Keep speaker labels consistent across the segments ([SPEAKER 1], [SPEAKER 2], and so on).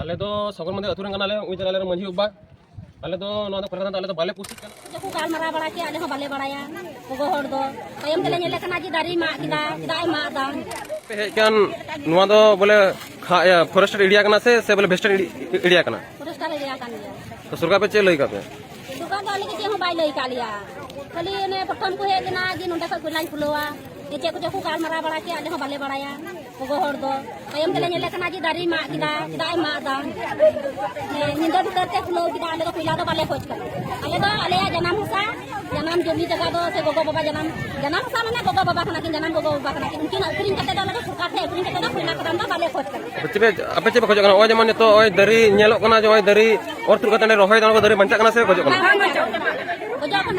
[SPEAKER 1] आले तो सगल मंदिर अतुरन कनाले उई जगह ले मंझी उबा आले तो नो तो प्रधान आले तो बाले पुसित कना
[SPEAKER 2] को गाल मारा बड़ा के आले हो बाले बड़ाया गोगो हर दो तयम तेले नेले कना जी दारी मा किदा दाई मा दा
[SPEAKER 1] हे कन नुआ दो बोले फॉरेस्ट एरिया कना से बोले वेस्टर्न एरिया कना
[SPEAKER 2] फॉरेस्ट एरिया कन गया
[SPEAKER 1] तो सरकार पे चे लई का पे
[SPEAKER 2] दुकान वाले के हो बाई लई का लिया खाली ने प्रथम को हे ना जी नोंडे को लाइन खुलवा ये चे को गाल मारा बड़ा के आले हो बाले बड़ाया गोगो हर दो तयम तेले नेले कना जी दारी मा किदा दाई मा दा निंदा भीतर ते खुलो किदा आले तो पहिला तो बाले खोज कर आले जन्म हुसा जन्म जमी जगह दो से गोगो बाबा जन्म हुसा माने गोगो बाबा खाना कि जन्म गोगो बाबा खाना कि उनकी उकरिंग कते दो सरकार थे उकरिंग कते दो पहिला कदम दो बाले खोज कर
[SPEAKER 1] चेबे आपे चेबे खोज कना ओ जमन तो ओय दरी नेलो कना जो ओय दरी और तुर कते रोहय दानो दरी बंचा कना से खोज कना
[SPEAKER 2] जहां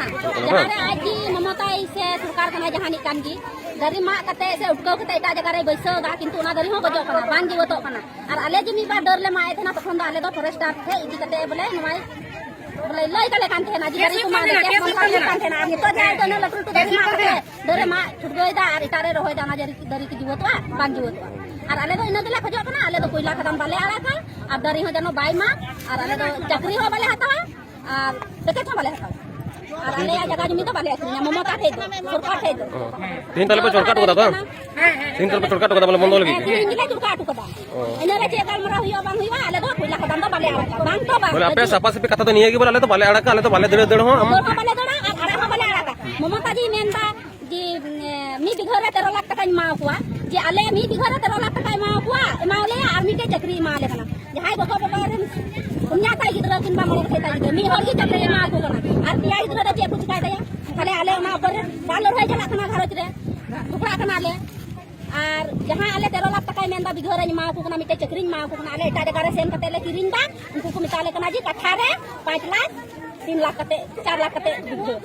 [SPEAKER 2] रे आज ममता से सरकार कना जहानी कान की दरी मा कते से उठको कते एटा जगह रे बैसो दा किंतु ना दरी हो गजो कना बान जीवतो कना और आले जमी बा डर ले माए थे ना तखन आले दो फॉरेस्टर थे इदी कते बोले नवाई बोले लई कले कान थे ना जी दरी को मा के फोन कान थे ना आगे तो जाए तो न लटू तो दरी मा कते दरे मा छुट गई दा और इटारे रोहय दा ना दरी की जीवतो बान जीवतो और आले दो इना दिला खजो कना आले दो कोइला खदम बाले आला था और दरी हो जनो बाई मा और आले दो चक्री हो बाले हता और पेकेट हो बाले हता और आले जगह जमी तो बाले असली ममता थे सरकार थे
[SPEAKER 1] तीन तल पे चोरकाट को दादा तीन तल पे चोरकाट को बोले बंदो लगी
[SPEAKER 2] इंगिला चोरकाट को दा इना रे चेकल मरा हुई बांग हुई आले दो कोइला खदम तो बाले आला बांग तो बांग
[SPEAKER 1] बोले आपे सपा से कथा तो नहीं है कि बोले आले तो बाले आड़ा आले तो बाले दड़ हो हम
[SPEAKER 2] तो बाले दड़ा और आड़ा हो बाले आड़ा ममता जी मेनदा जी मी बिघर 13 लाख टका मा हुआ जे आले मी बिघर 13 लाख टका मा हुआ माले आर्मी के चक्री मा ले कना जहां गोगो बाबा रे उन्या ताई गिदरा किन बा मरे थे ताई मी हर की चक्री मा को कना और पिया गिदरा जे कुछ का दया खाले आले मा पर डालर होय चला कना घरत रे टुकड़ा कना ले और जहां आले 13 लाख टका मेनदा बिघर मा को कना मिटे चक्री मा को कना आले एटा जगह रे सेन कते ले किरिन दा उनको को मिताले कना जी कथा रे 5 लाख 3 लाख कते 4 लाख कते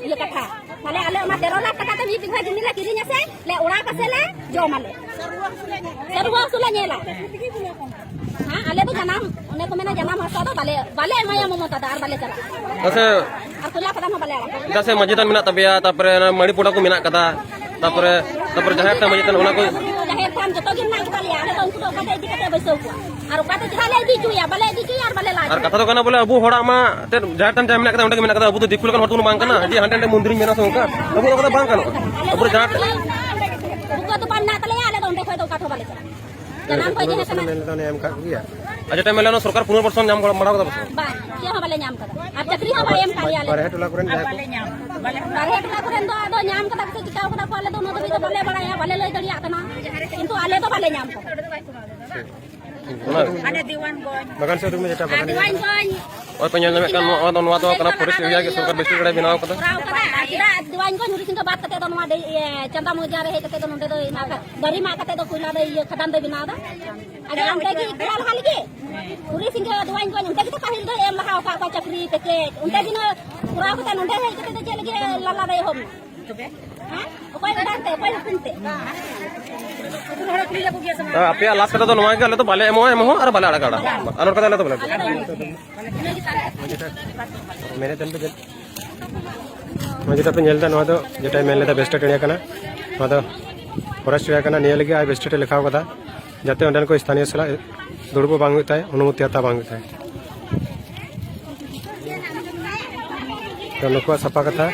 [SPEAKER 2] ये कथा खाले आले मा 13 लाख टका ते मी बिघर जमी ले किरिन से ले उड़ा कसे ले जो माले सरवा सुला नेला हां आले तो जनाम उन्हें को मैंने जनाम हसा तो बाले माया ममता दार बाले चला
[SPEAKER 1] असे
[SPEAKER 2] और कुला कदम बाले आला
[SPEAKER 1] जैसे मस्जिदान मिना तबिया तापरे मणिपुरा को मिना कदा तापरे जहां ता मस्जिदान ओना को
[SPEAKER 2] जहां थाम जतो गिन ना बाले आले तो उनको कते इदी कते बैसो को और काते जहाले इदी जुया बाले इदी जुया और बाले ला
[SPEAKER 1] और कथा तो कना बोले अबू होड़ा मा ते जहां ता मिना कदा उंडे मिना कदा अबू तो दिकुल कन हटुन बांग कना जी हंटे मंदिर मेना सोका अबू कदा बांग कना अबू जहां
[SPEAKER 2] बुका तो पाना तले आले तो उंडे कोई तो काठो बाले चला जनाम कोई जे कना
[SPEAKER 1] मेलता ने एम का गया अच्छा टाइम मेलानो सरकार पुनर्वासन नाम मड़ा कदा
[SPEAKER 2] बा के हो बाले नाम कदा अब चक्री हो बाले एम का आले
[SPEAKER 1] बारे टोला करन
[SPEAKER 2] बाले नाम बाले टोला करन दो नाम कदा से चिकाव कदा को आले तो नो तो बाले बड़ाया बाले लई दड़िया कना किंतु आले तो बाले नाम
[SPEAKER 1] ada
[SPEAKER 2] Dewan Goy
[SPEAKER 1] bagan se rumah jeta bagan
[SPEAKER 2] Dewan Goy
[SPEAKER 1] और पेंजल में kan और नवा तो कना फॉरेस्ट एरिया के सरकार बेस्टी कड़े बनाव कदा
[SPEAKER 2] kira Dewan Goy nuris into bat kate do nwa de chanda mo jare he kate do nonde do na dari ma kate do kuila de ye khadan de bina da ada ante ki kural hal ki nuris into Dewan Goy unte ki to kahil do em laha ka chakri peket unte ki no pura kate nonde he kate do chele ki lala de hom ha कोई डरते कोई सुनते
[SPEAKER 1] आपे last कथा तो नवा के तो बाले एमो एमो और बाले आड़ा अनर कथा तो बाले मेरे तन पे मजे तो पे नेलदा नवा तो जेटा मेन लेता बेस्ट टेनिया कना नवा तो फॉरेस्ट एरिया कना निया लगे आ बेस्ट टे लिखाव कथा जाते अंडन को स्थानीय सला दुड़बो बांग होता है अनुमति आता बांग होता है तो नको सपा कथा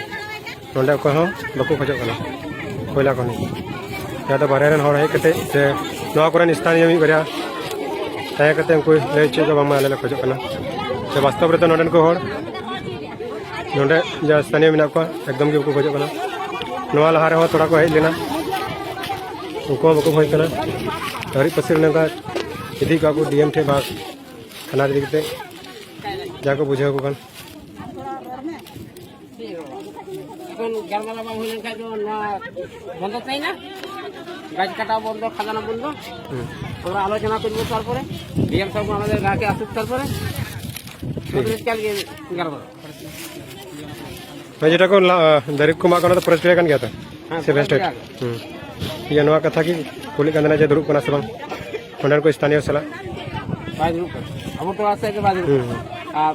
[SPEAKER 1] नोंडे को हो बको खजो कना कोयला को या तो बारे रन हो रहे कते से नवा कोरन स्थानीय मी बरिया ताय कते उनको ले चे को बांग माले खजो कना से वास्तव रे तो नोंडन को होड़ नोंडे जा स्थानीय मिना को एकदम के को खजो कना नवा लहारे हो थोड़ा को हेज लेना उनको बको होय कना हरि पसिर नगा इदी का को डीएम थे बाग खाना दिखते जाको बुझे को कन
[SPEAKER 3] गालमाला बांग हुई जो बंद ताई ना गाज काटा बंद खाजाना बंद আমরা আলোচনা করব তারপরে ডিএম সাহেব আমাদের গাকে আসুক তারপরে চল গিয়ে গালমালা
[SPEAKER 1] मैं जेटा को दरिक कुमा कना तो फॉरेस्ट एरिया कन गया था से बेस्ट ये नवा कथा की कुली कंदना जे दुरुप कना सबंग कोंडन को स्थानीय सला
[SPEAKER 3] बाजू अब तो आसे के बाजू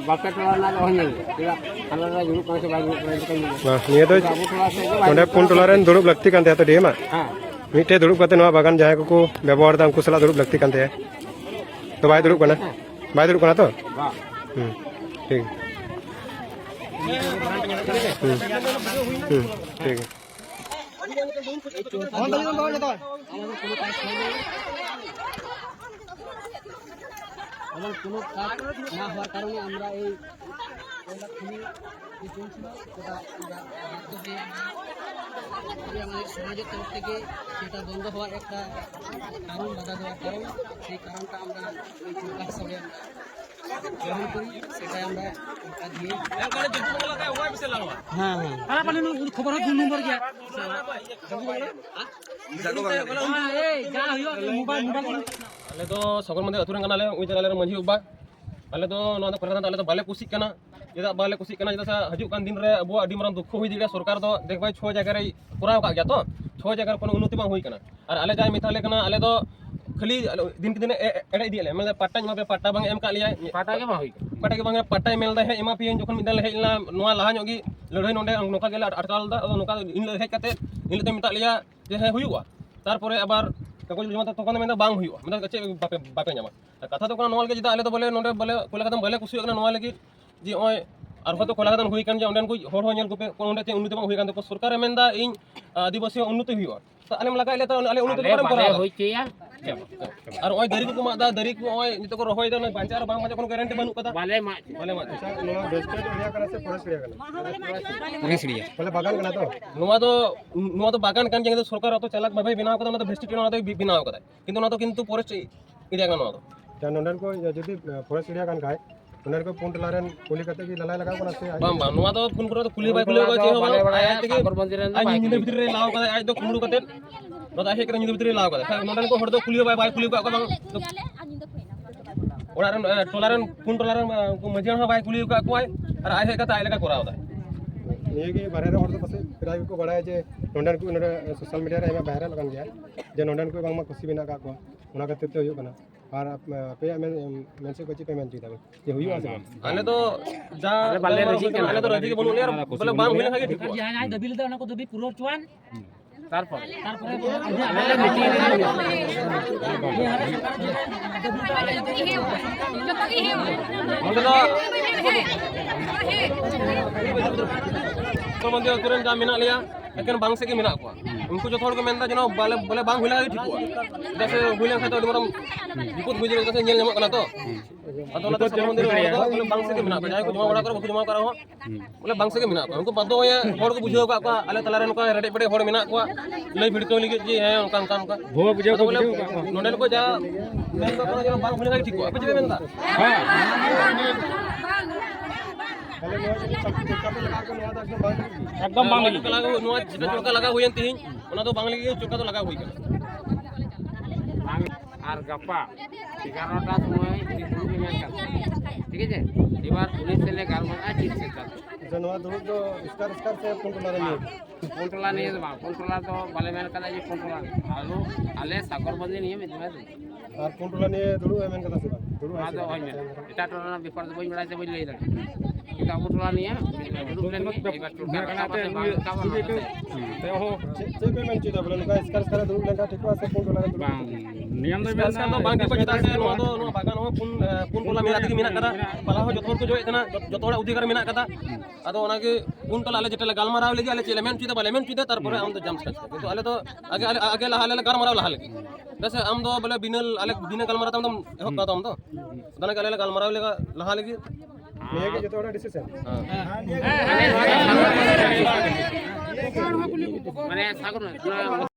[SPEAKER 3] बापेट वाला ना होने किला अलग दुरुप कना से बाजू
[SPEAKER 1] वाह ये तो कोंडे पुन टोलारेन दुरुप लगती कांते तो डीएम
[SPEAKER 3] हां
[SPEAKER 1] मीटे दुरुप कते नवा बागान जाय को व्यवहार दा उनको सला दुरुप लगती कांते तो बाय दुरुप कना बाय दुड़ुब कना तो
[SPEAKER 3] बा
[SPEAKER 1] ठीक ठीक
[SPEAKER 3] আমার কোনো কাজ না হওয়ার কারণে আমরা এই কয়লা খনি যে চলছিল সেটা আমাদের সমাজের তরফ থেকে সেটা বন্ধ হওয়ার একটা কারণ বাধা দেওয়ার কারণ সেই কারণটা আমরা ওই চুক্তি হিসাবে গ্রহণ করি সেটাই আমরা টাকা দিয়ে হ্যাঁ হ্যাঁ খবর হয় 2 নম্বর গিয়া
[SPEAKER 4] आले तो सगल मंदिर अतुरन कना ले उइ जगह ले मंझी उबा आले तो नो द करता आले तो बाले कुसिक कना जेदा बाले कुसिक कना जेदा सा हजू कान दिन रे अबो अडी मरन दुख हुई दिया सरकार तो देख भाई 6 जगह रे पुराव का गया तो 6 जगह कोनो उन्नति बा हुई कना और आले जाय मिथाले कना आले तो खाली दिन के दिन एडे दिले मतलब पट्टा मा पे पट्टा बांग एम का लिया
[SPEAKER 3] পাটা কে মা হই
[SPEAKER 4] पट्टा के बांग पट्टा मेल दा है एमा पियन जोखन मिदल हेला नोआ लहा ᱧᱚᱜ लड़ाई नोंडे नोका गेला अटकाल दा नोका इन हेज कते इन ते मिता लिया जे है हुईवा तारपरे आबार तको जमा तको मेंदा बांग हुईवा मतलब चे बापे ᱧᱟᱢᱟ कथा तो नोवाल के जिदा आले तो बोले नोंडे बोले कोला कदम बोले कुसी कना नोवा लगी जी ओय और हतो कोला कदम हुई कान जे ओंडन को होर हो नेल को पे ओंडे ते उन्नति बांग हुई कान तो सरकार मेंदा इन आदिवासी उन्नति हुईवा तो आले लगा ले तो आले उन्नति करम करा
[SPEAKER 3] হই কেয়া
[SPEAKER 4] और ओय दरी को मादा दरी को ओय नितो को रहोय दा बांचार बांग माजे कोनो गारंटी बानु कदा
[SPEAKER 3] বালে মা
[SPEAKER 4] बोले मा
[SPEAKER 1] ᱱᱚᱣᱟ ᱵᱮᱥᱴᱮᱰ एरिया कना से फॉरेस्ट एरिया कना
[SPEAKER 3] পুলিশ রিয়া
[SPEAKER 1] बोले बागान कना तो
[SPEAKER 4] नुआ तो बागान कान जेंगे सरकार तो चालाक भाबे बनाव कदा ना भेस्टिटी ना तो बनाव कदा किंतु फॉरेस्ट एरिया कना तो
[SPEAKER 1] क्या नोंडन को जदि फॉरेस्ट एरिया कन खाय नोंडन को पुंट लारेन कुली कते की ललाई लगाव कना से
[SPEAKER 4] बाम बाम नुआ तो फोन करो तो कुली बाय कुली को जे हो आय ते
[SPEAKER 3] সাগর মন্দিরে
[SPEAKER 4] आज निंदे भीतर रे लाव कदा आज तो कुमड़ू कते नो तो आशे करे निंदे भीतर रे लाव कदा नोंडन को हड़ तो कुली बाय कुली को बांग ओरारन टोलारन पुन टोलारन को मजियान हो बाय कुली को आय और आय हे कता आय लगा कराव दा
[SPEAKER 1] ये की बाहर रे हड़ तो पसे प्राय को बड़ाय जे नोंडन को नोडे सोशल मीडिया रे बाहर लगन गया जे नोंडन को बांग मा खुशी बिना का को उना कते तो होयो कना और पे मेंसे को ची पेमेंट दिदा ये होयो आसे
[SPEAKER 4] आले तो जा आले तो रजी के बनु यार बोले बांग हुई ना ठीक हो
[SPEAKER 3] যাই দাবি লদা ওনা কো দাবি পুরো চুয়ান তারপরে
[SPEAKER 4] तो मंदिर तुरंत जा मिना लिया लेकिन बांग से के मिना को उनको जो थोड़ को मेनदा जनो बोले बोले बांग हुई लगा ठीक हो जैसे हुई लगा तो मरम विपद हुई जैसे नेल जमा कना तो अतो ना तो मंदिर बोले बांग से के मिना को जाय को जमा बड़ा करो जमा करा हो बोले बांग से के मिना को उनको बदो ये थोड़ को बुझाव का आले तलारे नुका रेडे पेडे होड़ मिना को लई भिड़तो लगी जी है उनका
[SPEAKER 1] भोग बुझाव
[SPEAKER 4] तो बोले नोंडन को जा मेनदा को जनो बांग हुई लगा ठीक हो अब जे मेनदा
[SPEAKER 1] बोले नोआ जदि चक्का पे लगा को नोआ दा
[SPEAKER 4] एकदम बांग लगा नुआ जेटा चुका लगा हुई तिहिन ओना तो बांग लगी चुका तो लगा हुई कना
[SPEAKER 3] আর গাপা 11টা সময় দিদি মেন কাজ ঠিক আছে এবার পুলিশ ছেলে গালমান আছে সেটা
[SPEAKER 1] जो नोआ दुड़ तो स्टार से पुंट लारेन
[SPEAKER 3] কোন্ট্রোলা নিয়ে যাবা কোন্ট্রোলা তো বালে মেন কাজ আছে কোন্ট্রোলা আলু আলে সাগর বন্দি নিয়ে মেদিবা
[SPEAKER 1] और पुंट लाने दुड़ एमन कता से दुड़
[SPEAKER 3] আদা হয় না এটা তো না বিপদ বই বেড়াইতে বই লই দাঁড়া এটা কোন্ট্রোলা নিয়ে দুড় লেন এবার চুরকার কাটা পাশে বাল কাবা
[SPEAKER 1] ते हो जे पेमेंट चिदा बोले नुका स्कार करे दुड़ लेका ठीक है पुंट लारेन दुड़
[SPEAKER 3] নিয়ম
[SPEAKER 4] सेल तो बांग के पछता से नुआ तो नुआ बागान हो पुन टोला मिला तक मिना कदा पला हो जतोर को जोय कना जतोर अधिकार मिना कदा अदो ओना के पुन टोला आले जेटले गालमाराव लगी आले चेलेमेंट चिदा बालेमेंट चिदा तारपरे हम तो जाम सकते तो आले तो आगे आगे लहाले गालमाराव लहाले जैसे हम तो बोले बिनल आले बिना गालमाराव तो हम तो हम तो दना के आले गालमाराव लेगा लहा लगी
[SPEAKER 1] ये के जतोड़ा डिसीजन
[SPEAKER 3] মানে সাগর